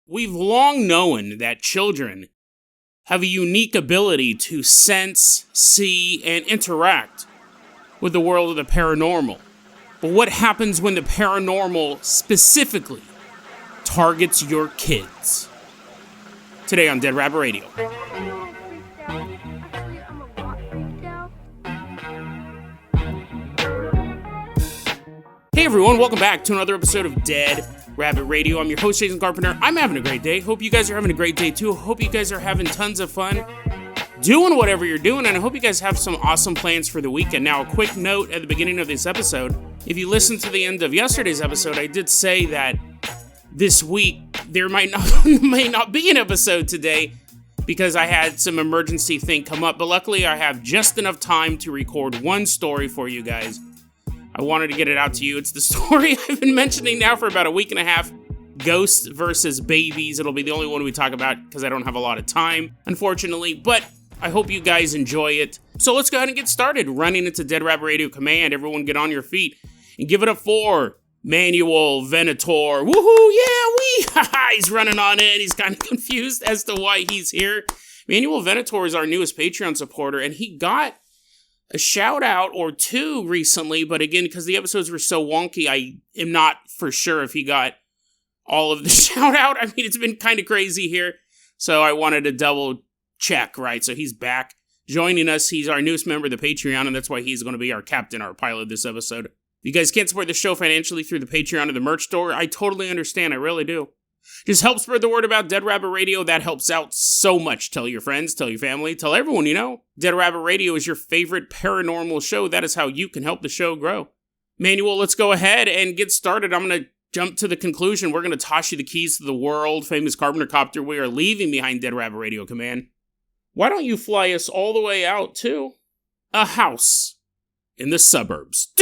We've long known that children have a unique ability to sense, see, and interact with the world of the paranormal. But what happens when the paranormal specifically targets your kids? Today on Dead Rabbit Radio. Hey everyone, welcome back to another episode of Dead Rabbit Radio. I'm your host, Jason Carpenter. I'm having a great day. Hope you guys are having a great day too. Hope you guys are having tons of fun doing whatever you're doing, and I hope you guys have some awesome plans for the weekend. Now, a quick note at the beginning of this episode. If you listened to the end of yesterday's episode, I did say that this week there may not be an episode today because I had some emergency thing come up, but luckily I have just enough time to record one story for you guys. I wanted to get it out to you. It's the story I've been mentioning now for about a week and a half. Ghosts versus babies. It'll be the only one we talk about because I don't have a lot of time, unfortunately. But I hope you guys enjoy it. So let's go ahead and get started. Running into Dead Rabbit Radio Command. Everyone get on your feet and give it up for Manuel Venator. Woohoo! Yeah, he's running on in. He's kind of confused as to why he's here. Manuel Venator is our newest Patreon supporter, and he got a shout out or two recently, but again, because the episodes were so wonky, I am not for sure if he got all of the shout out. I mean, it's been kind of crazy here, so I wanted to double check, right? So he's back joining us. He's our newest member of the Patreon, and that's why he's going to be our captain, our pilot this episode. If you guys can't support the show financially through the Patreon or the merch store, I totally understand. I really do. Just help spread the word about Dead Rabbit Radio. That helps out so much. Tell your friends, tell your family, tell everyone you know. Dead Rabbit Radio is your favorite paranormal show. That is how you can help the show grow. Manuel, let's go ahead and get started. I'm going to jump to the conclusion. We're going to toss you the keys to the world-famous Carpenter Copter. We are leaving behind Dead Rabbit Radio Command. Why don't you fly us all the way out to a house in the suburbs?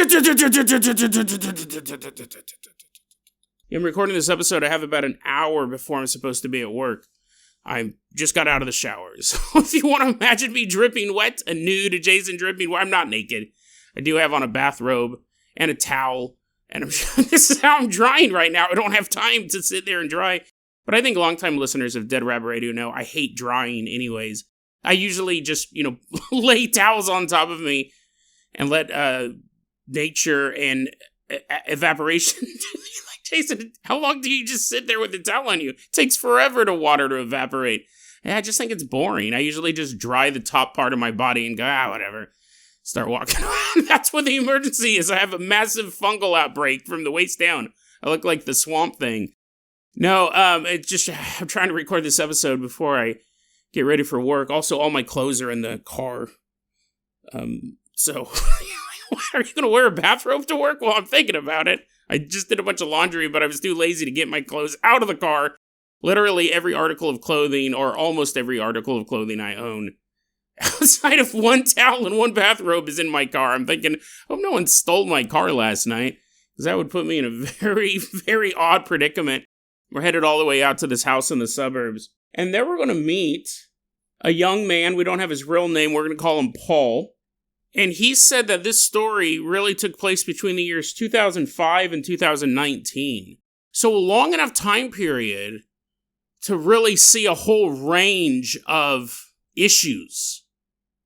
I'm recording this episode. I have about an hour before I'm supposed to be at work. I just got out of the shower. So if you want to imagine me dripping wet, a nude Jason dripping wet, I'm not naked. I do have on a bathrobe and a towel. And this is how I'm drying right now. I don't have time to sit there and dry. But I think longtime listeners of Dead Rabbit Radio know I hate drying anyways. I usually just, lay towels on top of me and let nature and evaporation Jason, how long do you just sit there with the towel on you? It takes forever to water to evaporate. Yeah, I just think it's boring. I usually just dry the top part of my body and go, whatever. Start walking around. That's what the emergency is. I have a massive fungal outbreak from the waist down. I look like the Swamp Thing. No, it's just, I'm trying to record this episode before I get ready for work. Also, all my clothes are in the car. So, are you going to wear a bathrobe to work? Well, I'm thinking about it. I just did a bunch of laundry, but I was too lazy to get my clothes out of the car. Literally every article of clothing, or almost every article of clothing I own, outside of one towel and one bathrobe, is in my car. I'm thinking, I hope no one stole my car last night, because that would put me in a very, very odd predicament. We're headed all the way out to this house in the suburbs. And there we're going to meet a young man. We don't have his real name. We're going to call him Paul. And he said that this story really took place between the years 2005 and 2019. So a long enough time period to really see a whole range of issues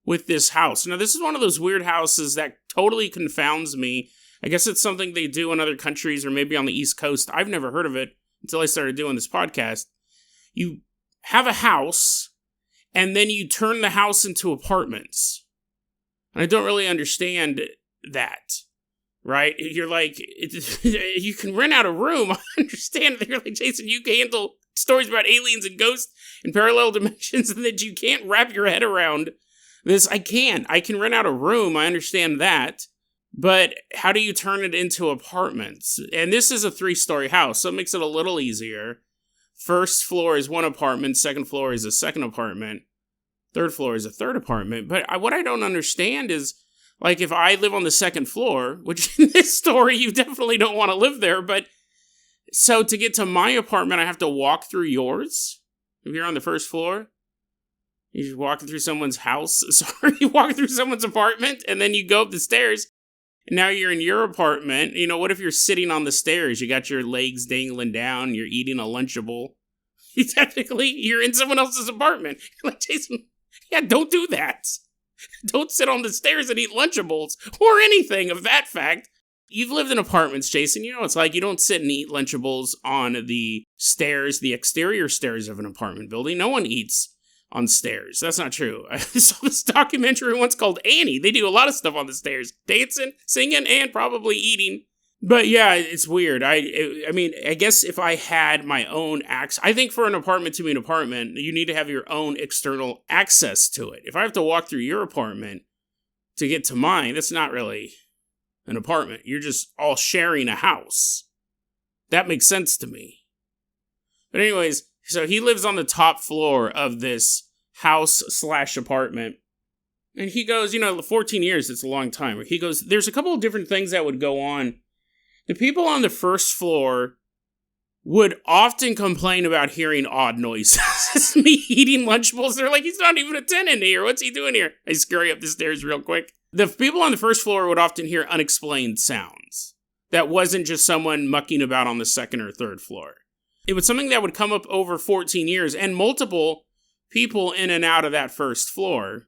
with this house. Now, this is one of those weird houses that totally confounds me. I guess it's something they do in other countries or maybe on the East Coast. I've never heard of it until I started doing this podcast. You have a house, and then you turn the house into apartments. And I don't really understand that, right? You're like, you can rent out a room. I understand that you're like, Jason, you can handle stories about aliens and ghosts in parallel dimensions and that you can't wrap your head around this. I can rent out a room. I understand that. But how do you turn it into apartments? And this is a 3-story house, so it makes it a little easier. First floor is one apartment. Second floor is a second apartment. Third floor is a third apartment. But what I don't understand is, like, if I live on the second floor, which in this story, you definitely don't want to live there, but so to get to my apartment, I have to walk through yours? If you're on the first floor? You're just walking through someone's house? Sorry, you walk through someone's apartment, and then you go up the stairs, and now you're in your apartment. What if you're sitting on the stairs? You got your legs dangling down, you're eating a Lunchable. Technically, you're in someone else's apartment. You're like, Jason, yeah, don't do that. Don't sit on the stairs and eat Lunchables or anything of that fact. You've lived in apartments, Jason. You know what it's like. You don't sit and eat Lunchables on the stairs, the exterior stairs of an apartment building. No one eats on stairs. That's not true. I saw this documentary once called Annie. They do a lot of stuff on the stairs. Dancing, singing, and probably eating. But yeah, it's weird. I mean, I guess if I had my own access, I think for an apartment to be an apartment, you need to have your own external access to it. If I have to walk through your apartment to get to mine, that's not really an apartment. You're just all sharing a house. That makes sense to me. But anyways, so he lives on the top floor of this house/apartment. And he goes, 14 years, it's a long time. He goes, there's a couple of different things that would go on. The people on the first floor would often complain about hearing odd noises. It's me eating Lunchables. They're like, he's not even a tenant here. What's he doing here? I scurry up the stairs real quick. The people on the first floor would often hear unexplained sounds. That wasn't just someone mucking about on the second or third floor. It was something that would come up over 14 years, and multiple people in and out of that first floor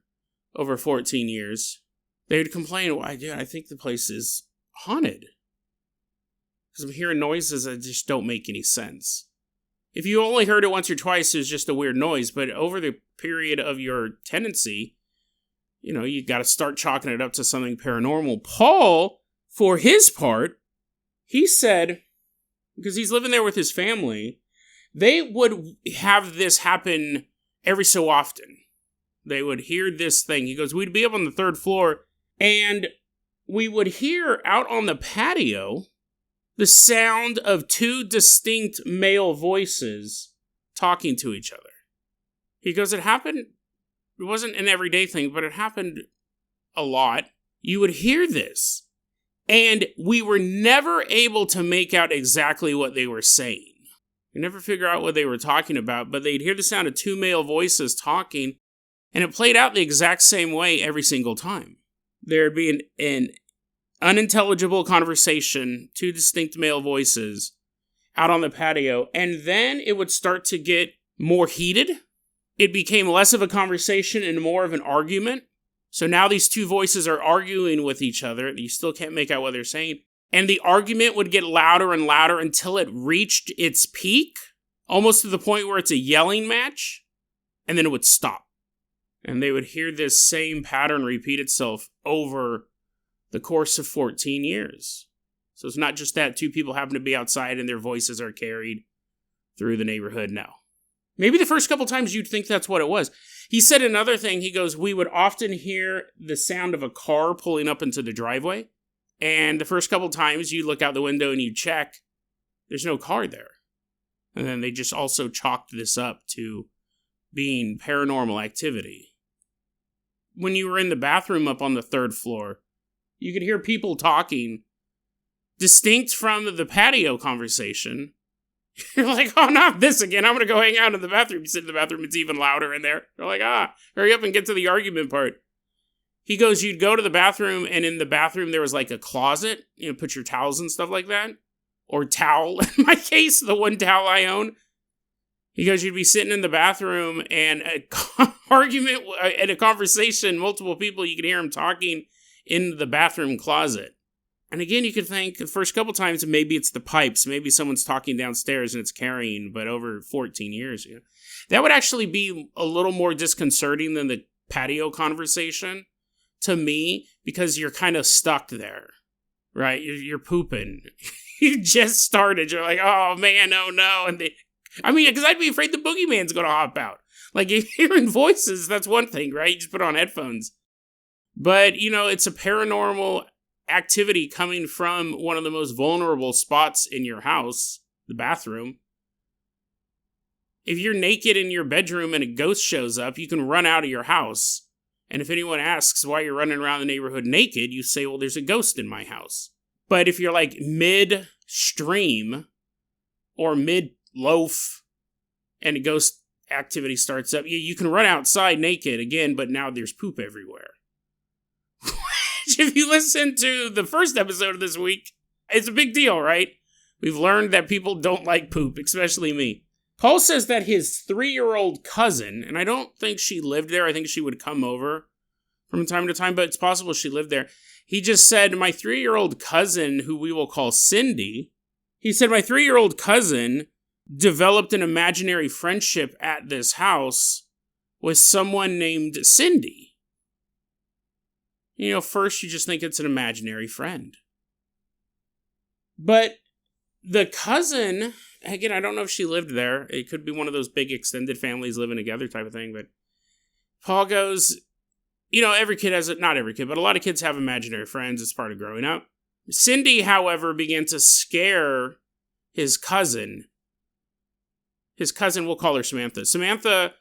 over 14 years. They would complain, well, dude, I think the place is haunted. Because I'm hearing noises that just don't make any sense. If you only heard it once or twice, it was just a weird noise. But over the period of your tenancy, you got to start chalking it up to something paranormal. Paul, for his part, he said, because he's living there with his family, they would have this happen every so often. They would hear this thing. He goes, we'd be up on the third floor, and we would hear out on the patio the sound of two distinct male voices talking to each other. He goes, it happened, it wasn't an everyday thing, but it happened a lot. You would hear this, and we were never able to make out exactly what they were saying. We never figure out what they were talking about, but they'd hear the sound of two male voices talking, and it played out the exact same way every single time. There'd be an unintelligible conversation, two distinct male voices out on the patio, and then it would start to get more heated. It became less of a conversation and more of an argument. So now these two voices are arguing with each other. You still can't make out what they're saying. And the argument would get louder and louder until it reached its peak, almost to the point where it's a yelling match, and then it would stop. And they would hear this same pattern repeat itself over the course of 14 years. So it's not just that two people happen to be outside and their voices are carried through the neighborhood. No. Maybe the first couple times you'd think that's what it was. He said another thing. He goes, we would often hear the sound of a car pulling up into the driveway. And the first couple times you look out the window and you check, there's no car there. And then they just also chalked this up to being paranormal activity. When you were in the bathroom up on the third floor, you could hear people talking, distinct from the patio conversation. You're like, oh, not this again. I'm going to go hang out in the bathroom. You sit in the bathroom, it's even louder in there. You're like, hurry up and get to the argument part. He goes, you'd go to the bathroom, and in the bathroom there was like a closet. Put your towels and stuff like that. Or towel. In my case, the one towel I own. He goes, you'd be sitting in the bathroom, and an argument and a conversation, multiple people, you could hear them talking in the bathroom closet. And again, you could think the first couple times, maybe it's the pipes. Maybe someone's talking downstairs and it's carrying, but over 14 years, that would actually be a little more disconcerting than the patio conversation to me, because you're kind of stuck there, right? You're pooping. You just started. You're like, oh man, oh no. And because I'd be afraid the boogeyman's going to hop out. Like, hearing voices, that's one thing, right? You just put on headphones. But, it's a paranormal activity coming from one of the most vulnerable spots in your house, the bathroom. If you're naked in your bedroom and a ghost shows up, you can run out of your house. And if anyone asks why you're running around the neighborhood naked, you say, well, there's a ghost in my house. But if you're like mid-stream or mid-loaf and a ghost activity starts up, you can run outside naked again, but now there's poop everywhere. If you listen to the first episode of this week, it's a big deal, right? We've learned that people don't like poop, especially me. Paul says that his 3-year-old cousin, and I don't think she lived there, I think she would come over from time to time, but it's possible she lived there. He just said, my 3-year-old cousin, who we will call Cindy, he said, my 3-year-old cousin developed an imaginary friendship at this house with someone named Cindy. You know, first you just think it's an imaginary friend. But the cousin, again, I don't know if she lived there. It could be one of those big extended families living together type of thing. But Paul goes, you know, every kid has, not every kid, but a lot of kids have imaginary friends. It's part of growing up. Cindy, however, began to scare his cousin. His cousin, we'll call her Samantha. Samantha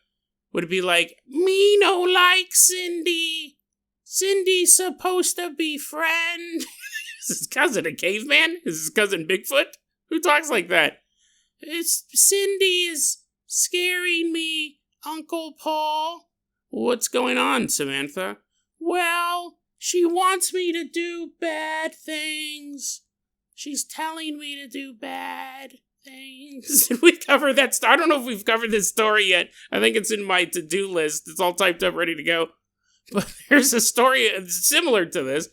would be like, me no like Cindy. Cindy's supposed to be friend. Is his cousin a caveman? Is his cousin Bigfoot? Who talks like that? Cindy is scaring me, Uncle Paul. What's going on, Samantha? Well, she wants me to do bad things. She's telling me to do bad things. Did we cover that? I don't know if we've covered this story yet. I think it's in my to-do list. It's all typed up, ready to go. But there's a story similar to this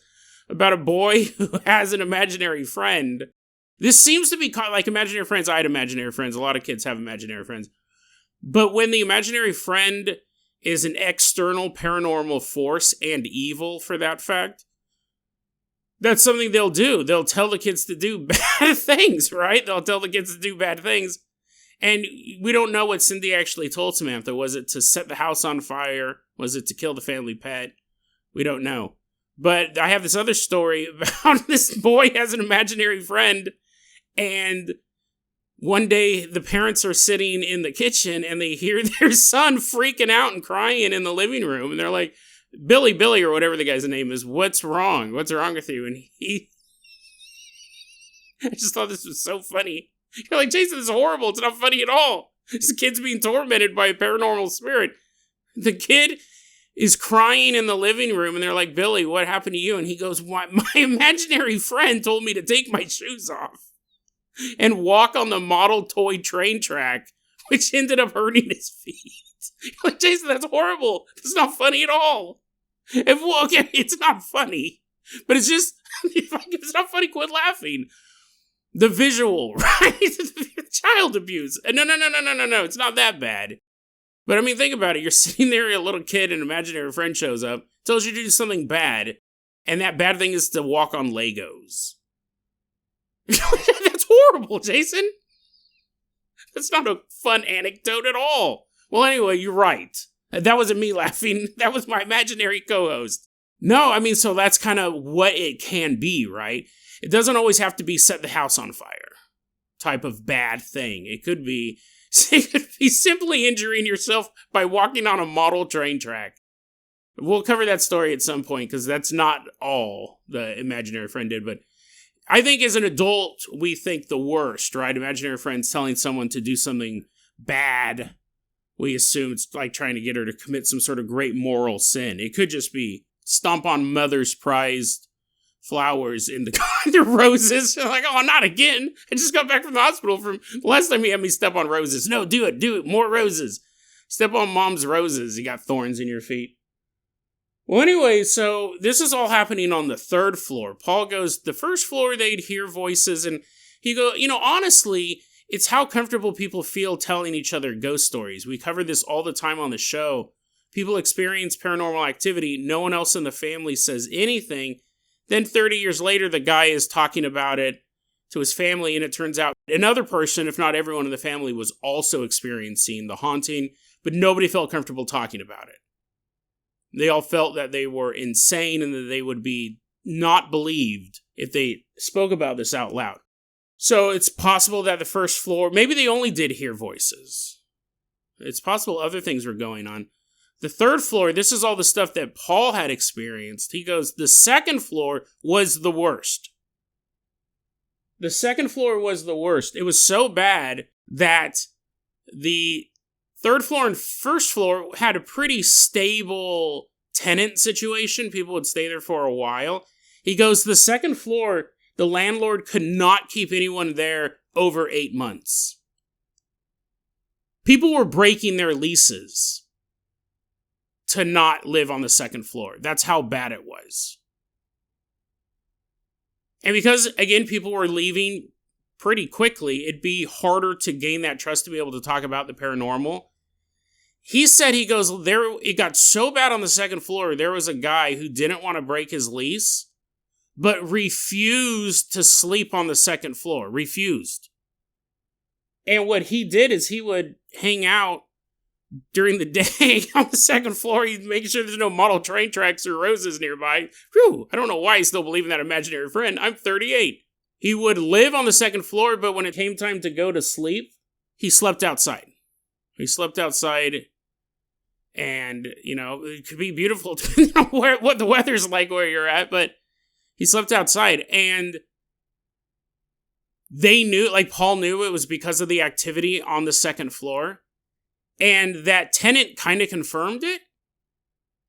about a boy who has an imaginary friend. This seems to be like imaginary friends. I had imaginary friends. A lot of kids have imaginary friends. But when the imaginary friend is an external paranormal force and evil for that fact, that's something they'll do. They'll tell the kids to do bad things, right? They'll tell the kids to do bad things. And we don't know what Cindy actually told Samantha. Was it to set the house on fire? Was it to kill the family pet? We don't know. But I have this other story about this boy has an imaginary friend, and one day the parents are sitting in the kitchen and they hear their son freaking out and crying in the living room. And they're like, Billy, or whatever the guy's name is, what's wrong? What's wrong with you? And I just thought this was so funny. You're like, Jason, this is horrible. It's not funny at all. This kid's being tormented by a paranormal spirit. The kid is crying in the living room, and they're like, Billy, what happened to you? And he goes, my imaginary friend told me to take my shoes off and walk on the model toy train track, which ended up hurting his feet. You're like, Jason, that's horrible. It's not funny at all. Okay, it's not funny, but it's just, if it's not funny, quit laughing. The visual, right? Child abuse. No, it's not that bad. But I mean, think about it. You're sitting there, a little kid, an imaginary friend shows up, tells you to do something bad, and that bad thing is to walk on Legos. That's horrible, Jason. That's not a fun anecdote at all. Well, anyway, you're right. That wasn't me laughing. That was my imaginary co-host. No, I mean, so that's kind of what it can be, right? It doesn't always have to be set the house on fire type of bad thing. It could be simply injuring yourself by walking on a model train track. We'll cover that story at some point because that's not all the imaginary friend did. But I think as an adult, we think the worst, right? Imaginary friends telling someone to do something bad. We assume it's like trying to get her to commit some sort of great moral sin. It could just be stomp on mother's prized flowers in the roses. Like, oh, not again. I just got back from the hospital from the last time he had me step on roses. No, do it. More roses. Step on mom's roses. You got thorns in your feet. Well, anyway, so this is all happening on the 3rd floor. Paul goes, the 1st floor, they'd hear voices, and he go, honestly, it's how comfortable people feel telling each other ghost stories. We cover this all the time on the show. People experience paranormal activity. No one else in the family says anything. Then 30 years later, the guy is talking about it to his family, and it turns out another person, if not everyone in the family, was also experiencing the haunting, but nobody felt comfortable talking about it. They all felt that they were insane and that they would be not believed if they spoke about this out loud. So it's possible that the 1st floor, maybe they only did hear voices. It's possible other things were going on. The 3rd floor, this is all the stuff that Paul had experienced. He goes, the 2nd floor was the worst. The 2nd floor was the worst. It was so bad that the 3rd floor and 1st floor had a pretty stable tenant situation. People would stay there for a while. He goes, the 2nd floor, the landlord could not keep anyone there over 8 months. People were breaking their leases to not live on the second floor. That's how bad it was. And because, again, people were leaving pretty quickly, it'd be harder to gain that trust to be able to talk about the paranormal. He said, it got so bad on the second floor, there was a guy who didn't want to break his lease, but refused to sleep on the second floor. Refused. And what he did is he would hang out during the day on the second floor. He'd make sure there's no model train tracks or roses nearby. Whew, I don't know why I still believe in that imaginary friend. I'm 38. He would live on the second floor, but when it came time to go to sleep, he slept outside. He slept outside, and, it could be beautiful depending on what the weather's like where you're at, but he slept outside, and they knew, Paul knew it was because of the activity on the second floor, and that tenant kind of confirmed it,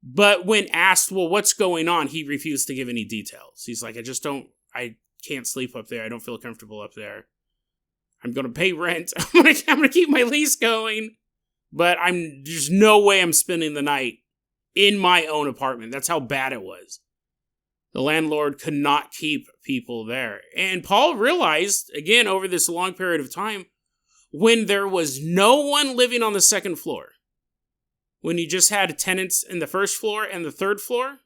but when asked, well, what's going on, he refused to give any details. He's like, I can't sleep up there, I don't feel comfortable up there. I'm going to pay rent, I'm going to keep my lease going, but there's no way I'm spending the night in my own apartment. That's how bad it was. The landlord could not keep people there. And Paul realized, again, over this long period of time, when there was no one living on the second floor, when you just had tenants in the first floor and the third floor,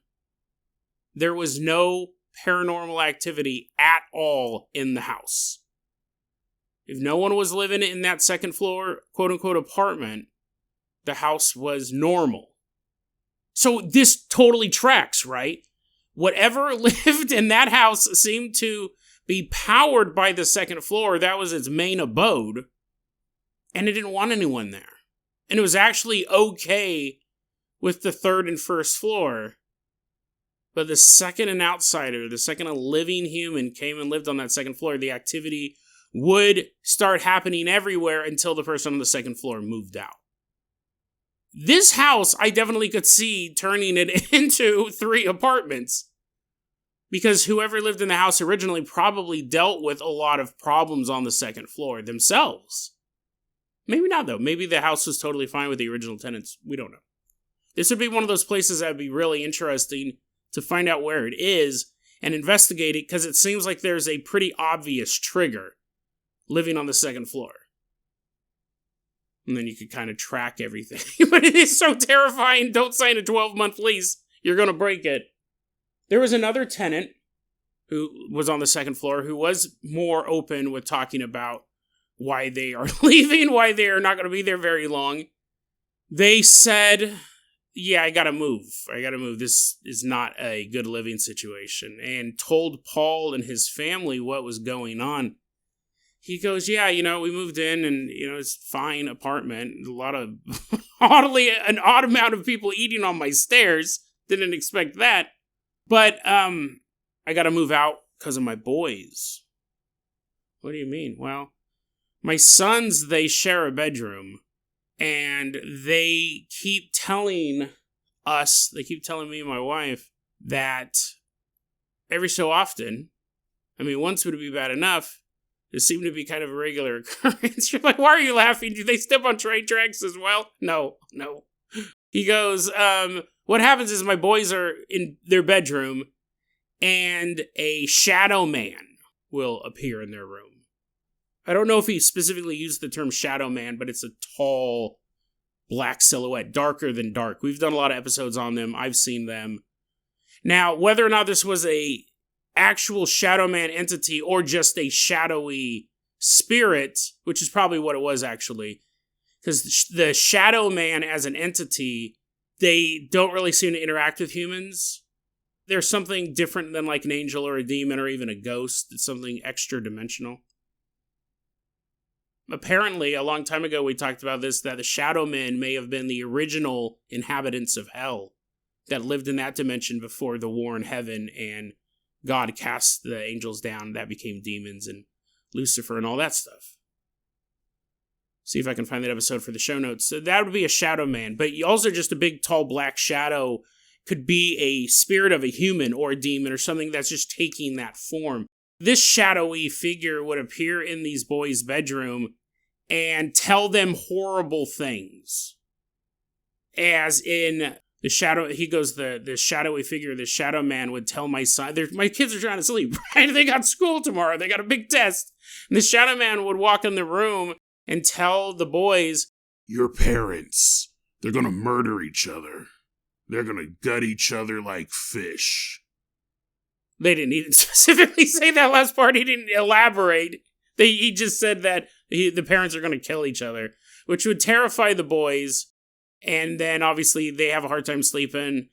there was no paranormal activity at all in the house. If no one was living in that second floor, quote-unquote, apartment, the house was normal. So this totally tracks, right? Whatever lived in that house seemed to be powered by the second floor. That was its main abode. And it didn't want anyone there. And it was actually okay with the third and first floor. But the second an outsider, the second a living human came and lived on that second floor, the activity would start happening everywhere until the person on the second floor moved out. This house, I definitely could see turning it into 3 apartments. Because whoever lived in the house originally probably dealt with a lot of problems on the second floor themselves. Maybe not, though. Maybe the house was totally fine with the original tenants. We don't know. This would be one of those places that would be really interesting to find out where it is and investigate it, because it seems like there's a pretty obvious trigger living on the second floor. And then you could kind of track everything. But it is so terrifying. Don't sign a 12-month lease. You're going to break it. There was another tenant who was on the second floor who was more open with talking about why they are leaving, why they are not going to be there very long. They said, yeah, I got to move. This is not a good living situation. And told Paul and his family what was going on. He goes, yeah, we moved in and, it's fine apartment. A lot of, an odd amount of people eating on my stairs. Didn't expect that. But, I got to move out because of my boys. What do you mean? Well, my sons, they share a bedroom. And they keep telling me and my wife that every so often, once would be bad enough, it seemed to be kind of a regular occurrence. You're like, why are you laughing? Do they step on train tracks as well? No. He goes, what happens is my boys are in their bedroom and a shadow man will appear in their room. I don't know if he specifically used the term shadow man, but it's a tall black silhouette, darker than dark. We've done a lot of episodes on them. I've seen them. Now, whether or not this was a actual shadow man entity or just a shadowy spirit, which is probably what it was actually, because the shadow man as an entity, they don't really seem to interact with humans. They're something different than like an angel or a demon or even a ghost. It's something extra dimensional. Apparently, a long time ago, we talked about this, that the shadow men may have been the original inhabitants of hell that lived in that dimension before the war in heaven and God cast the angels down. That became demons and Lucifer and all that stuff. See if I can find that episode for the show notes. So that would be a shadow man, but also just a big, tall, black shadow could be a spirit of a human or a demon or something that's just taking that form. This shadowy figure would appear in these boys' bedroom and tell them horrible things. As in the shadow, he goes, the shadowy figure, the shadow man would tell my son, my kids are trying to sleep, right? They got school tomorrow, they got a big test. And the shadow man would walk in the room and tell the boys, your parents, they're gonna murder each other. They're gonna gut each other like fish. They didn't even specifically say that last part. He didn't elaborate. He just said that the parents are going to kill each other, which would terrify the boys. And then obviously they have a hard time sleeping.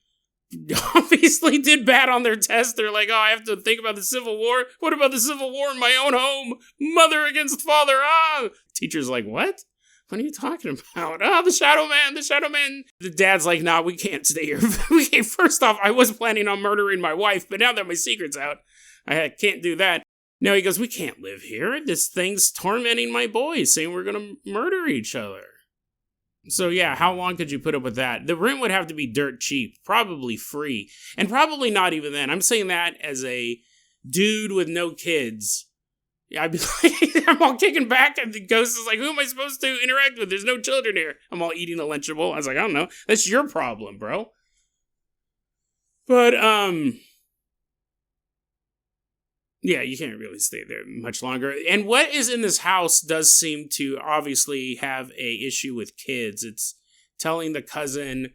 Obviously did bad on their test. They're like, oh, I have to think about the Civil War. What about the Civil War in my own home? Mother against father. Ah! Teacher's like, what? What are you talking about? Oh, the Shadow Man, the Shadow Man. The dad's like, nah, we can't stay here. First off, I was planning on murdering my wife, but now that my secret's out, I can't do that. No, he goes, we can't live here. This thing's tormenting my boys, saying we're going to murder each other. So yeah, how long could you put up with that? The rent would have to be dirt cheap, probably free, and probably not even then. I'm saying that as a dude with no kids. I'd be like, I'm all kicking back, and the ghost is like, who am I supposed to interact with? There's no children here. I'm all eating a Lunchable. I was like, I don't know. That's your problem, bro. But, yeah, you can't really stay there much longer. And what is in this house does seem to obviously have a issue with kids. It's telling the cousin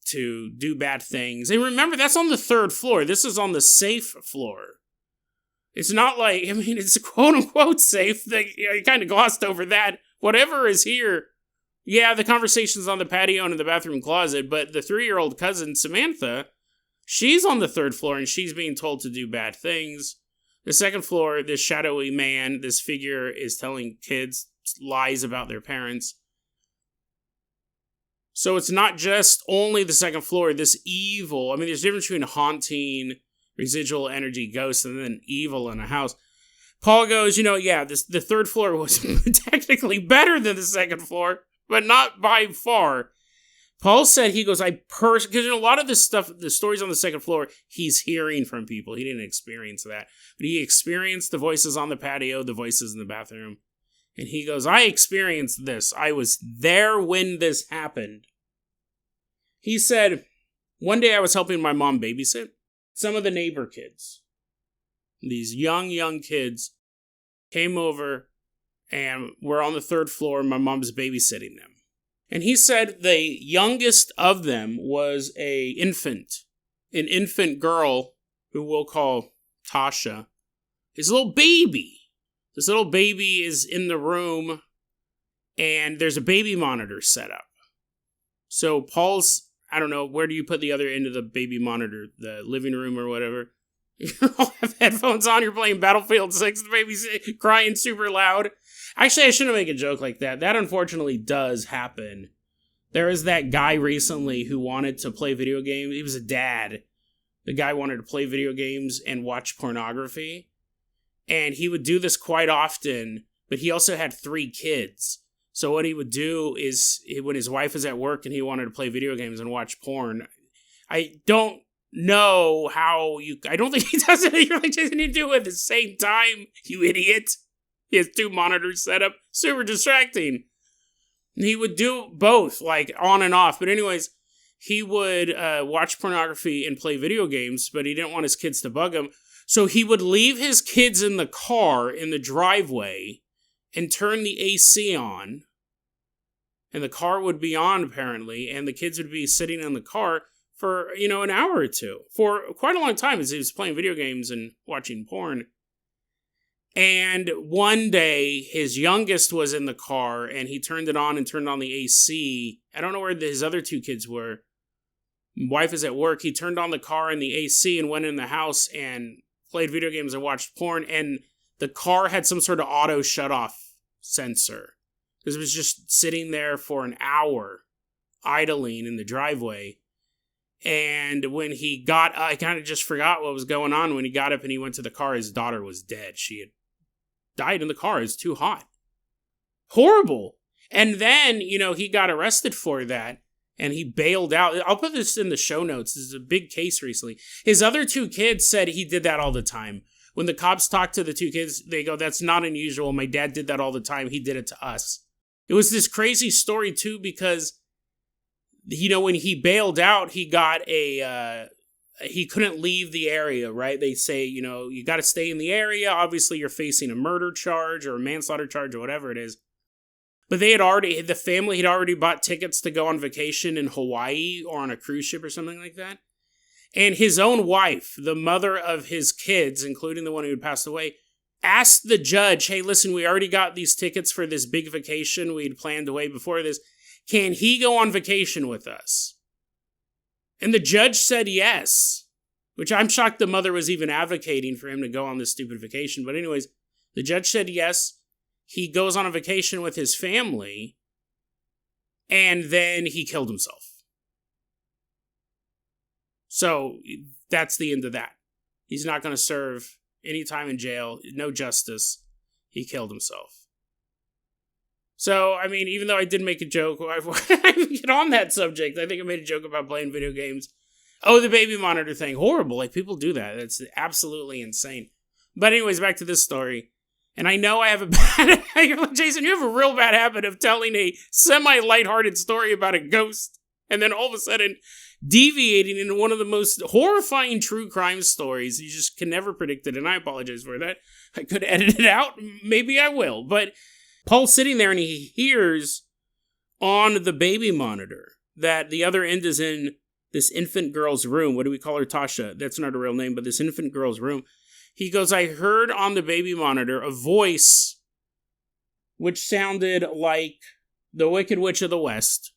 to do bad things. And remember, that's on the 3rd floor. This is on the safe floor. It's not like, I mean, it's quote-unquote safe. I kind of glossed over that. Whatever is here, yeah, the conversation's on the patio and in the bathroom closet, but the 3-year-old cousin, Samantha, she's on the 3rd floor, and she's being told to do bad things. The 2nd floor, this shadowy man, this figure, is telling kids lies about their parents. So it's not just only the 2nd floor, this evil, I mean, there's a difference between haunting, residual energy ghosts, and then evil in a house. Paul goes, the 3rd floor was technically better than the 2nd floor, but not by far. Paul said, he goes, because a lot of this stuff, the stories on the 2nd floor, he's hearing from people. He didn't experience that. But he experienced the voices on the patio, the voices in the bathroom. And he goes, I experienced this. I was there when this happened. He said, one day I was helping my mom babysit some of the neighbor kids. These young kids came over and were on the 3rd floor, and my mom's babysitting them. And he said the youngest of them was an infant girl who we'll call Tasha. His little baby. This little baby is in the room, and there's a baby monitor set up. So Paul's, I don't know, where do you put the other end of the baby monitor? The living room or whatever? You all have headphones on, you're playing Battlefield 6, the baby's crying super loud. Actually, I shouldn't make a joke like that. That unfortunately does happen. There is that guy recently who wanted to play video games. He was a dad. The guy wanted to play video games and watch pornography. And he would do this quite often, but he also had 3 kids. So what he would do is, when his wife was at work and he wanted to play video games and watch porn, I don't know how I don't think he does it. He really doesn't need to do it at the same time, you idiot. He has 2 monitors set up. Super distracting. He would do both, like, on and off. But anyways, he would watch pornography and play video games, but he didn't want his kids to bug him. So he would leave his kids in the car, in the driveway, and turn the AC on. And the car would be on, apparently, and the kids would be sitting in the car for, an hour or two. For quite a long time, as he was playing video games and watching porn. And one day, his youngest was in the car, and he turned it on and turned on the AC. I don't know where his other 2 kids were. Wife is at work. He turned on the car and the AC and went in the house and played video games and watched porn. And the car had some sort of auto shut-off sensor. Because it was just sitting there for an hour, idling in the driveway. And when he got, I kind of just forgot what was going on. When he got up and he went to the car, his daughter was dead. She had died in the car. It was too hot. Horrible. And then, he got arrested for that. And he bailed out. I'll put this in the show notes. This is a big case recently. His other 2 kids said he did that all the time. when the cops talk to the two kids, they go, "That's not unusual. My dad did that all the time. He did it to us." It was this crazy story, too, because, when he bailed out, he got he couldn't leave the area, right? They say, you got to stay in the area. Obviously, you're facing a murder charge or a manslaughter charge or whatever it is. But the family had already bought tickets to go on vacation in Hawaii or on a cruise ship or something like that. And his own wife, the mother of his kids, including the one who had passed away, asked the judge, "Hey, listen, we already got these tickets for this big vacation we'd planned way before this. Can he go on vacation with us?" And the judge said yes, which I'm shocked the mother was even advocating for him to go on this stupid vacation. But anyways, the judge said yes. He goes on a vacation with his family, and then he killed himself. So that's the end of that. He's not going to serve any time in jail, no justice. He killed himself. So, I mean, even though I did make a joke, get on that subject. I think I made a joke about playing video games. Oh, the baby monitor thing. Horrible. Like, people do that. It's absolutely insane. But anyways, back to this story. And I know I have a bad... You're like, Jason, you have a real bad habit of telling a semi-lighthearted story about a ghost, and then all of a sudden deviating into one of the most horrifying true crime stories. You just can never predict it, and I apologize for that. I could edit it out. Maybe I will. But Paul's sitting there, and he hears on the baby monitor that the other end is in this infant girl's room. What do we call her? Tasha. That's not her real name, but this infant girl's room. He goes, "I heard on the baby monitor a voice which sounded like the Wicked Witch of the West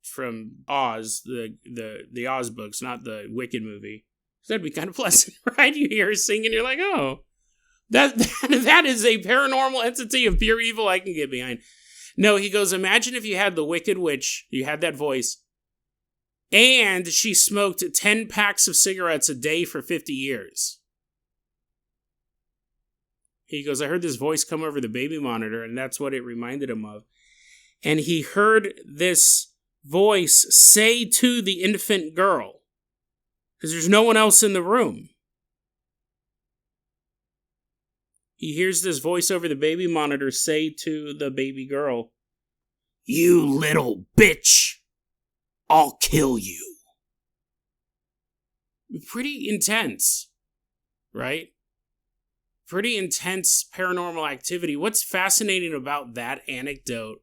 from Oz, the Oz books, not the Wicked movie." So that'd be kind of pleasant, right? You hear her singing, you're like, oh, that is a paranormal entity of pure evil I can get behind. No, he goes, "Imagine if you had the Wicked Witch, you had that voice, and she smoked 10 packs of cigarettes a day for 50 years. He goes, "I heard this voice come over the baby monitor, and that's what it reminded him of. And he heard this voice say to the infant girl, because there's no one else in the room. He hears this voice over the baby monitor say to the baby girl, 'You little bitch, I'll kill you.'" Pretty intense, right? Pretty intense paranormal activity. What's fascinating about that anecdote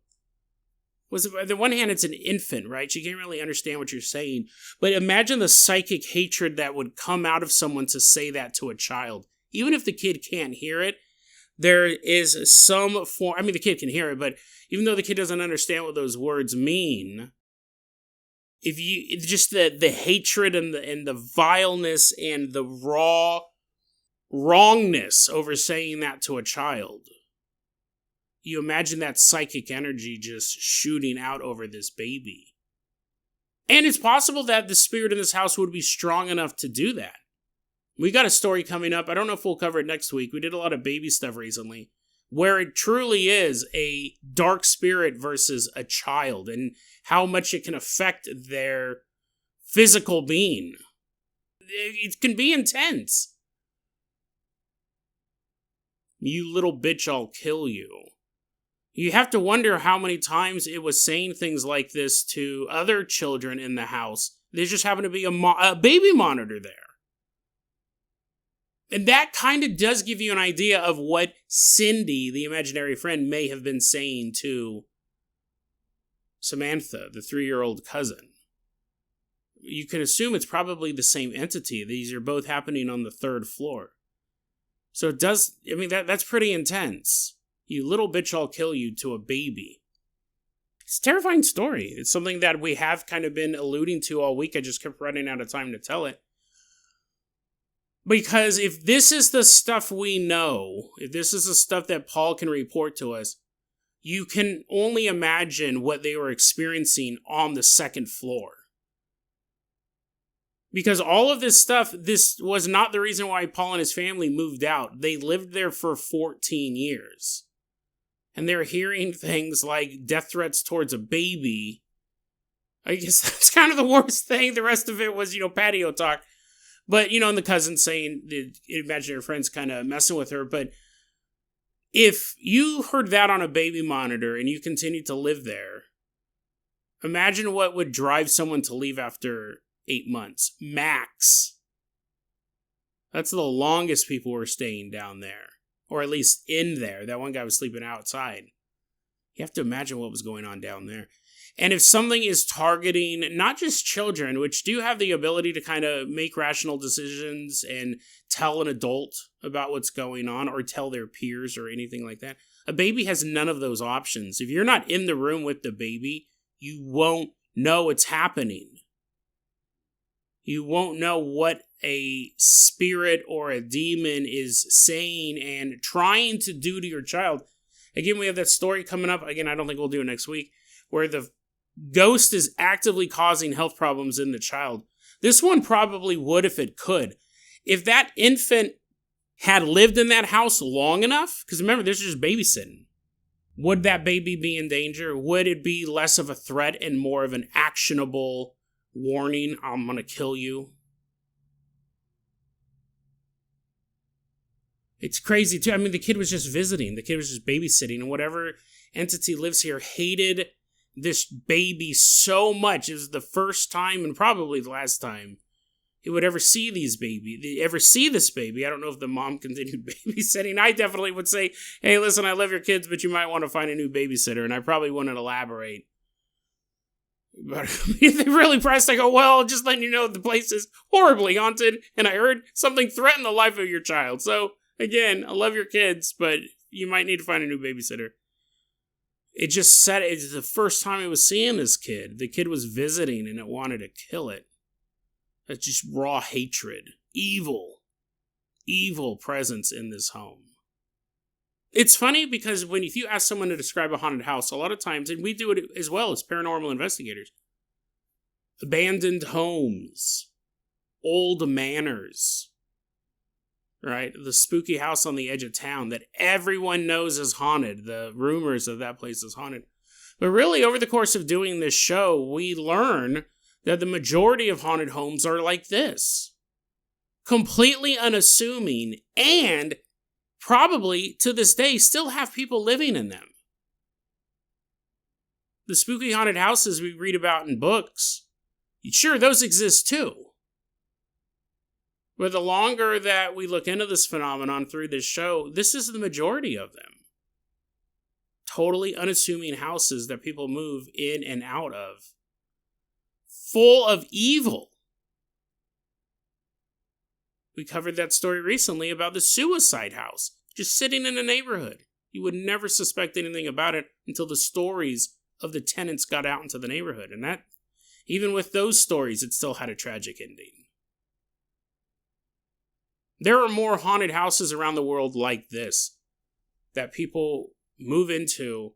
was, on the one hand, it's an infant, right? She can't really understand what you're saying. But imagine the psychic hatred that would come out of someone to say that to a child. Even if the kid can't hear it, there is some form... I mean, the kid can hear it, but even though the kid doesn't understand what those words mean, if you... just the hatred and the vileness and the wrongness over saying that to a child. You imagine that psychic energy just shooting out over this baby. And it's possible that the spirit in this house would be strong enough to do that. We got a story coming up. I don't know if we'll cover it next week. We did a lot of baby stuff recently, where it truly is a dark spirit versus a child, and how much it can affect their physical being. It can be intense. "You little bitch, I'll kill you." You have to wonder how many times it was saying things like this to other children in the house. There just happened to be a baby monitor there. And that kind of does give you an idea of what Cindy, the imaginary friend, may have been saying to Samantha, the 3-year-old cousin. You can assume it's probably the same entity. These are both happening on the 3rd floor. So it does, I mean, that's pretty intense. "You little bitch, I'll kill you," to a baby. It's a terrifying story. It's something that we have kind of been alluding to all week. I just kept running out of time to tell it. Because if this is the stuff we know, if this is the stuff that Paul can report to us, you can only imagine what they were experiencing on the 2nd floor. Because all of this stuff, this was not the reason why Paul and his family moved out. They lived there for 14 years. And they're hearing things like death threats towards a baby. I guess that's kind of the worst thing. The rest of it was, patio talk. But, and the cousin saying the imaginary friend's kind of messing with her. But if you heard that on a baby monitor and you continued to live there, imagine what would drive someone to leave after 8 months. Max. That's the longest people were staying down there. Or at least in there. That one guy was sleeping outside. You have to imagine what was going on down there. And if something is targeting not just children, which do have the ability to kind of make rational decisions and tell an adult about what's going on or tell their peers or anything like that, a baby has none of those options. If you're not in the room with the baby, you won't know what's happening. You won't know what a spirit or a demon is saying and trying to do to your child. Again, we have that story coming up. Again, I don't think we'll do it next week, where the ghost is actively causing health problems in the child. This one probably would if it could. If that infant had lived in that house long enough, because remember, this is just babysitting, would that baby be in danger? Would it be less of a threat and more of an actionable warning, I'm going to kill you? It's crazy, too. I mean, the kid was just visiting. The kid was just babysitting. And whatever entity lives here hated this baby so much. It was the first time and probably the last time he would ever see this baby. I don't know if the mom continued babysitting. I definitely would say, hey, listen, I love your kids, but you might want to find a new babysitter. And I probably wouldn't elaborate. But if they really pressed, I go, well, just letting you know the place is horribly haunted. And I heard something threaten the life of your child. So, again, I love your kids, but you might need to find a new babysitter. It just said it's the first time it was seeing this kid. The kid was visiting and it wanted to kill it. That's just raw hatred. Evil presence in this home. It's funny because if you ask someone to describe a haunted house, a lot of times, and we do it as well as paranormal investigators, abandoned homes, old manors, right? The spooky house on the edge of town that everyone knows is haunted. The rumors of that place is haunted. But really, over the course of doing this show, we learn that the majority of haunted homes are like this. Completely unassuming and probably, to this day, still have people living in them. The spooky haunted houses we read about in books, sure, those exist too. But the longer that we look into this phenomenon through this show, this is the majority of them. Totally unassuming houses that people move in and out of. Full of evil. We covered that story recently about the suicide house, just sitting in a neighborhood. You would never suspect anything about it until the stories of the tenants got out into the neighborhood. And that, even with those stories, it still had a tragic ending. There are more haunted houses around the world like this that people move into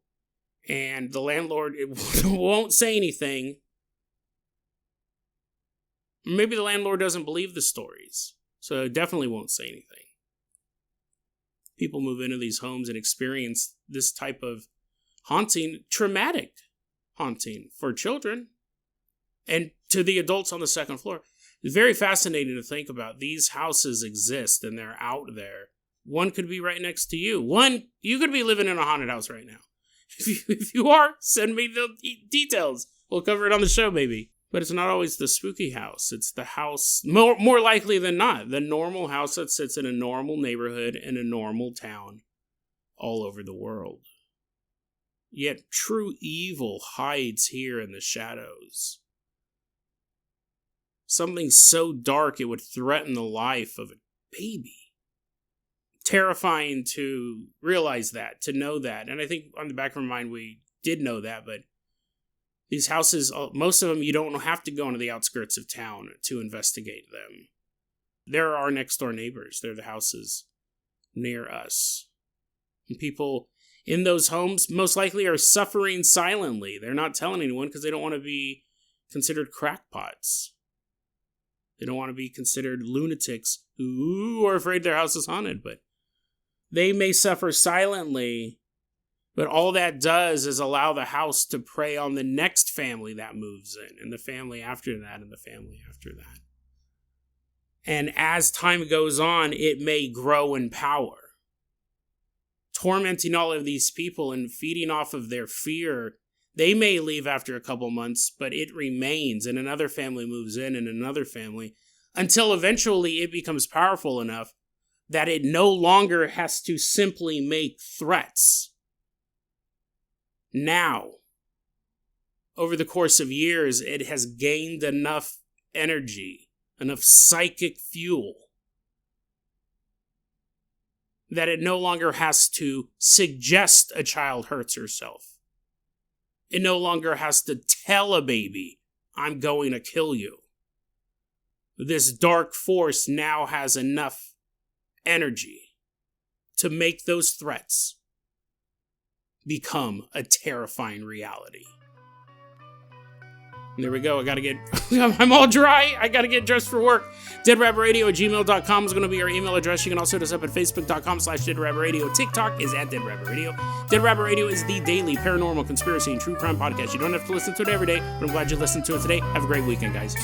and the landlord won't say anything. Maybe the landlord doesn't believe the stories, so it definitely won't say anything. People move into these homes and experience this type of haunting, traumatic haunting for children and to the adults on the second floor. It's very fascinating to think about. These houses exist and they're out there. One could be right next to you. You could be living in a haunted house right now. If you are, send me the details. We'll cover it on the show, maybe. But it's not always the spooky house. It's the house, more likely than not, the normal house that sits in a normal neighborhood in a normal town all over the world. Yet true evil hides here in the shadows. Something so dark it would threaten the life of a baby. Terrifying to realize that, to know that. And I think on the back of our mind we did know that, but these houses, most of them, you don't have to go into the outskirts of town to investigate them. They're our next door neighbors. They're the houses near us. And people in those homes most likely are suffering silently. They're not telling anyone because they don't want to be considered crackpots. They don't want to be considered lunatics who are afraid their house is haunted. But they may suffer silently. But all that does is allow the house to prey on the next family that moves in, and the family after that, and the family after that. And as time goes on, it may grow in power. Tormenting all of these people and feeding off of their fear. They may leave after a couple months, but it remains, and another family moves in, and another family, until eventually it becomes powerful enough that it no longer has to simply make threats. Now, over the course of years, it has gained enough energy, enough psychic fuel, that it no longer has to suggest a child hurts herself. It no longer has to tell a baby, I'm going to kill you. This dark force now has enough energy to make those threats become a terrifying reality. And there we go. I'm all dry. I gotta get dressed for work. DeadRabbitRadio@gmail.com is gonna be our email address. You can also hit us up at Facebook.com/DeadRabbitRadio. TikTok is @DeadRabbitRadio. Dead Rabbit Radio is the daily paranormal, conspiracy, and true crime podcast. You don't have to listen to it every day, but I'm glad you listened to it today. Have a great weekend, guys.